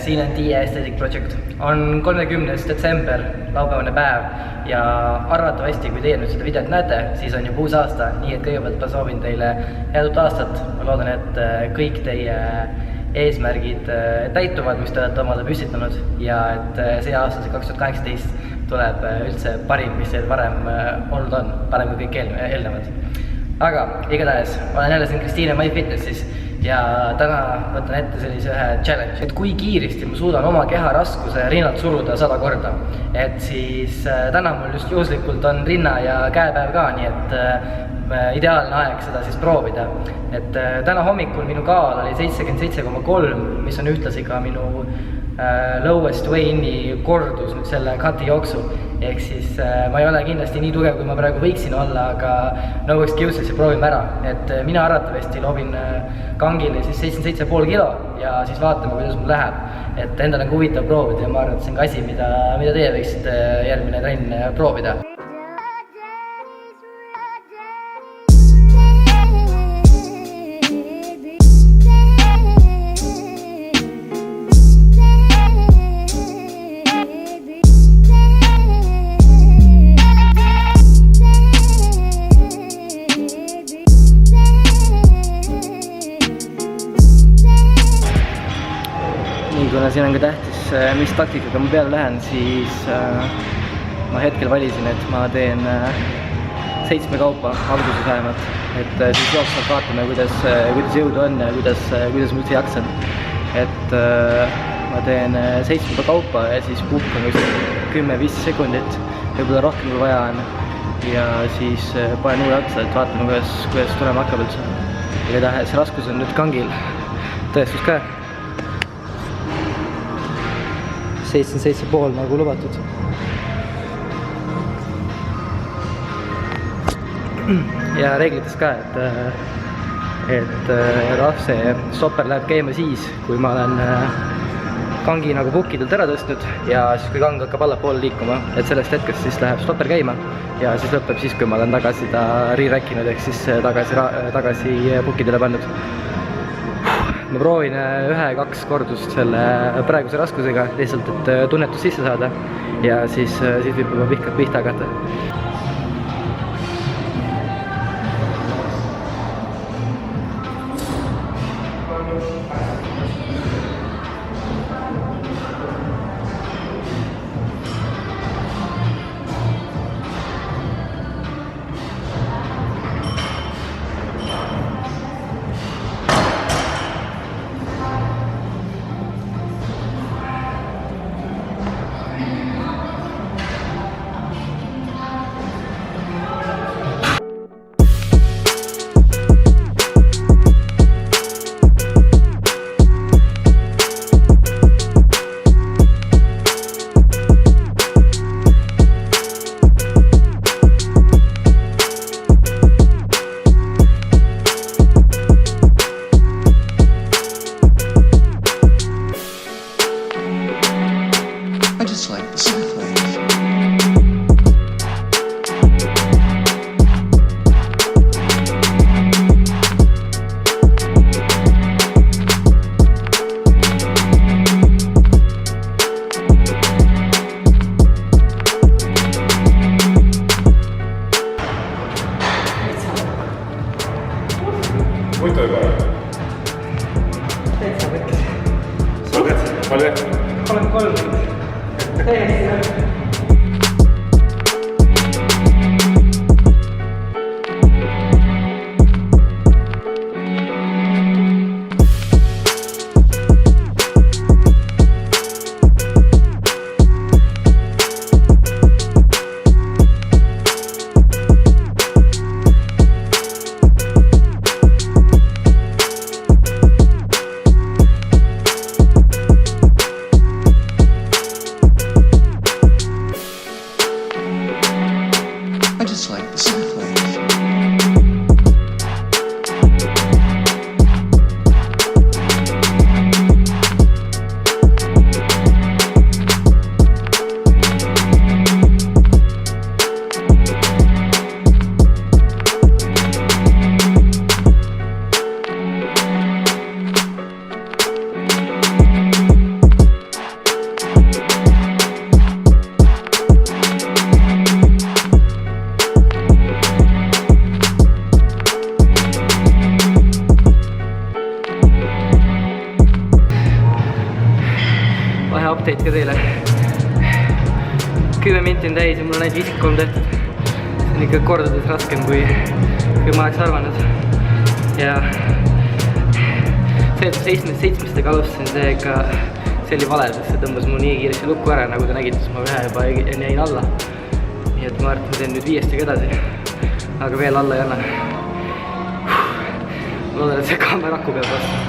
siin on TIE Aesthetic Project. On 30. detsember, laupäevane päev ja arvatavasti, kui teie nüüd seda videot näete, siis on juba uus aasta, nii et kõigepealt ma soovin teile head uut aastat. Ma loodan, et kõik teie eesmärgid täituvad, mis te olete omale püstitanud ja et see aasta, see 2018 tuleb üldse parim, mis teil varem olnud on, parem kui kõik eelnevad. Aga igatahes, olen jälle siin Kristiine MyFitnessis ja täna võtan ette sellise ühe challenge, et kui kiiresti ma suudan oma keha raskuse rinnalt suruda 100 korda. Et siis täna mul just juhuslikult on rinna ja käepäev ka, nii et ideaalne aeg seda siis proovida. Et täna hommikul minu kaal oli 77,3, mis on ühtlasi ka minu lowest weight'i kordus nüüd selle cut'i jooksu. Ehk siis ma ei ole kindlasti nii tugev, kui ma praegu võiksin olla, aga no excuses ja proovime ära. Et mina arvatavasti loobin kangile siis 77,5 kilo ja siis vaatame, kuidas mul läheb. Et endal on huvitav proovida ja ma arvan, et see on ka asi, mida teie võiksite järgmine trenn proovida. Kuna siin on ka tähtis, mis taktikaga ma peale lähen, siis ma hetkel valisin, et ma teen 7 kaupa alguses vähemalt. Et siis jooksvalt vaatame, kuidas jõudu on ja kuidas ma üldse jaksan. Et ma teen 7 kaupa ja siis puhkan 10-15 sekundit, võib-olla rohkem kui vaja on. Ja siis panen uue otsa, et vaatame, kuidas tulema hakkab üldse. Igatahes raskus on nüüd kangil, tõestus ka. 77,5 nagu lubatud. Ja reeglites ka, et see stopper läheb käima siis, kui ma olen kangi nagu pukkidelt ära tõstnud ja siis kui kang hakkab allapoole liikuma, et sellest hetkest siis läheb stopper käima ja siis lõpeb siis, kui ma olen tagasi ta re-räkkinud ehk siis tagasi pukkidele pannud. Ma proovin 1-2 kordust selle praeguse raskusega, lihtsalt, et tunnetus sisse saada ja siis võib juba pihta hakata. Muidu ei pane? Täitsa võkkis. Sa oled palju? 33. Täiesti. on täis ja mul on ainult 53 tehtud. See on ikka kordades raskem, kui ma oleks arvanud. Ja see, et 7-stega alustasin, see oli vale, sest see tõmbas mu nii kiiresti lukku ära, nagu te nägite, siis ma ühe juba jäin alla. Nii et ma arvan, et ma teen nüüd 5-stega edasi, aga veel alla ei anna. Ma loodan, et see kaamera aku peab vastu.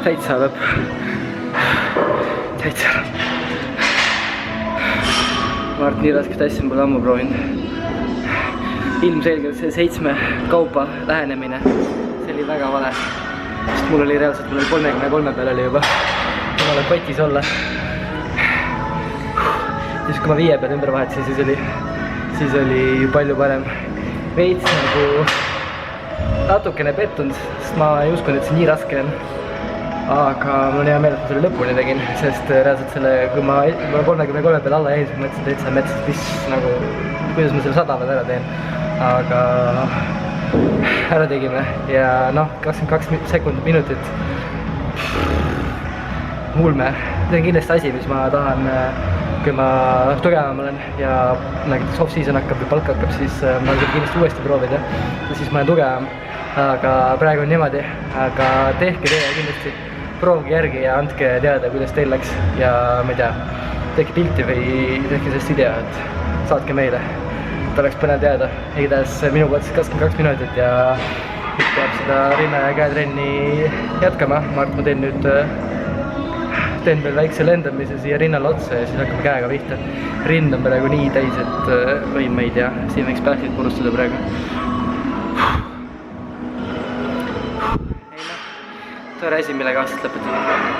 Täitsa lõpp. Täitsa lõpp. Ma arvan, et nii rasket asja ma pole ammu proovinud. Ilmselgelt see 7 kaupa lähenemine, see oli väga vale. Sest mul oli reaalselt, mul oli 33 peal oli juba. Mul oli kotis olla. Siis kui ma 5 peal ümber vahetasin, siis oli palju parem. Veits nagu natukene pettunud, sest ma ei uskunud, et see nii raske on. Aga mul on hea meel, et ma selle lõpuni tegin, sest reaalselt kui ma 33 peal alla jäin, siis ma mõtlesin täitsa metsast, mis nagu, kuidas ma selle 100 veel ära teen. Aga ära tegime ja 22 minutit. Ulme. See on kindlasti asi, mis ma tahan, kui ma tugevam olen ja näiteks off-season hakkab või palk hakkab, siis ma tahan seda kindlasti uuesti proovida ja siis ma olen tugevam. Aga praegu on niimoodi, aga tehke teie kindlasti. Proovige järgi ja andke teada, kuidas teil läks ja ma ei tea, tehke pilti või tehke sellest video, et saatke meile, et oleks põnev teada. Igatahes minu poolt 22 minutit ja nüüd peab seda rinna ja käetrenni jätkama. Ma arvan, et ma teen veel väikse lendamise siia rinnale otsa ja siis hakkame käega pihta. Rind on praegu nii täis, et või ma ei tea, siin võiks päästid purustada praegu. Tore asi, millega aastat lõpetada.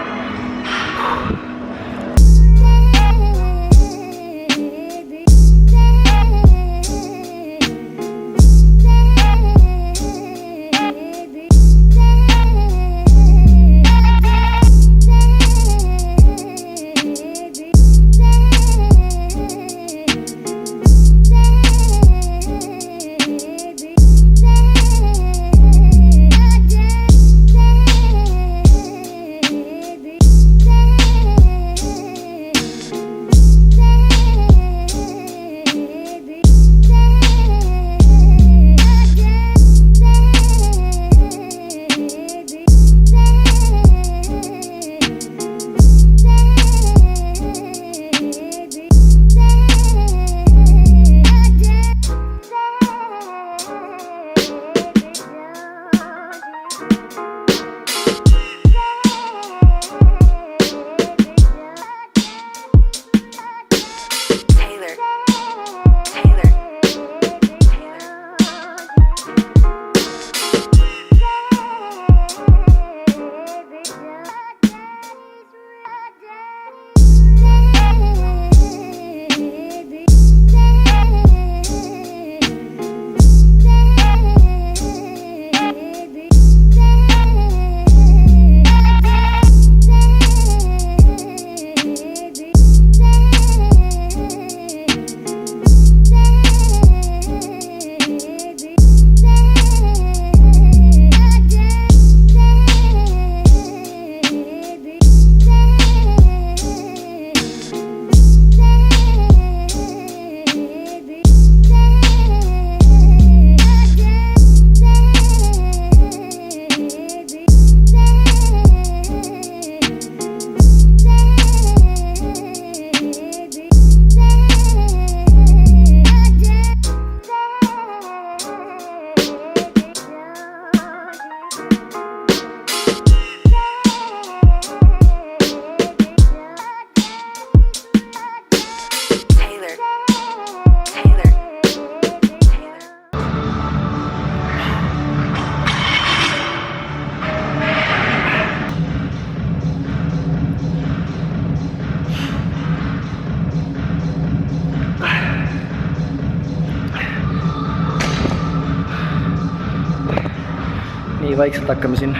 vaikselt hakkame siin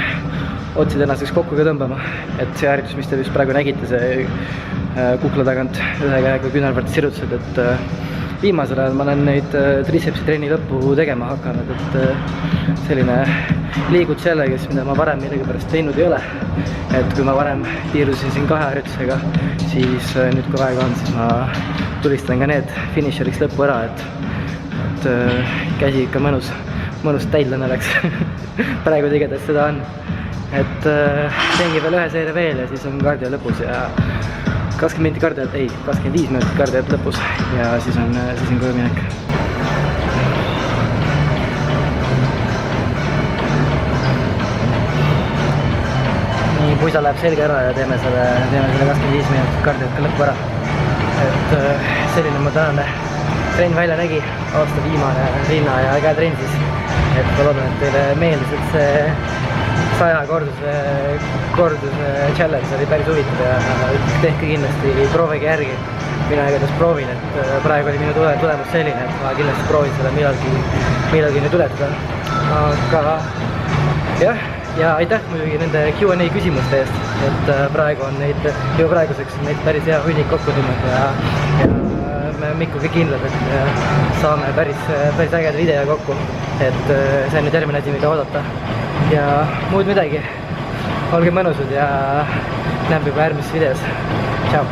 otsi tänaseks kokku ka tõmbama, et see harjutus, mis te just praegu nägite, see kukla tagant ühe käega küünarvarti sirutused, et viimasel ajal ma olen neid tricepsi trenni lõppu tegema hakanud, et selline liigutus jällegi, mida ma varem millegipärast teinud ei ole. Et kui ma varem tiirusin siin 2 harjutusega, siis nüüd kui aega on, siis ma tulistan ka need finišeriks lõppu ära, et käsi ikka mõnus täidlane läks. Praegu tegedest seda on. Et teengi veel ühe seeria veel ja siis on kardio lõpus ja 20 minutit kardiot, ei, 25 minutit kardiot lõpus ja siis on kojuminek. Nii, puisa läheb selge ära ja teeme selle 25 minutit kardiot ka lõppu ära. Et selline ma tänane trenn välja nägi, aasta viimane rinna ja käetrenn siis. Et ma loodan, et teile meeldis, et see 100 korduse challenge oli päris huvitav ja tehke kindlasti, proovige järgi. Mina igatahes proovin, et praegu oli minu tulemus selline, et ma kindlasti proovin seda millalgi nüüd ületada. Aga jah, ja aitäh muidugi nende Q&A küsimuste eest, et praegu on neid, juba praeguseks on neid päris hea hunnik kokku tulnud ja me oleme ikkagi kindlad, et saame päris ägeda video kokku, et see on nüüd järgmine asi, mida oodata. Ja muud midagi, olge mõnusad ja näeme juba järgmises videos. Tšau!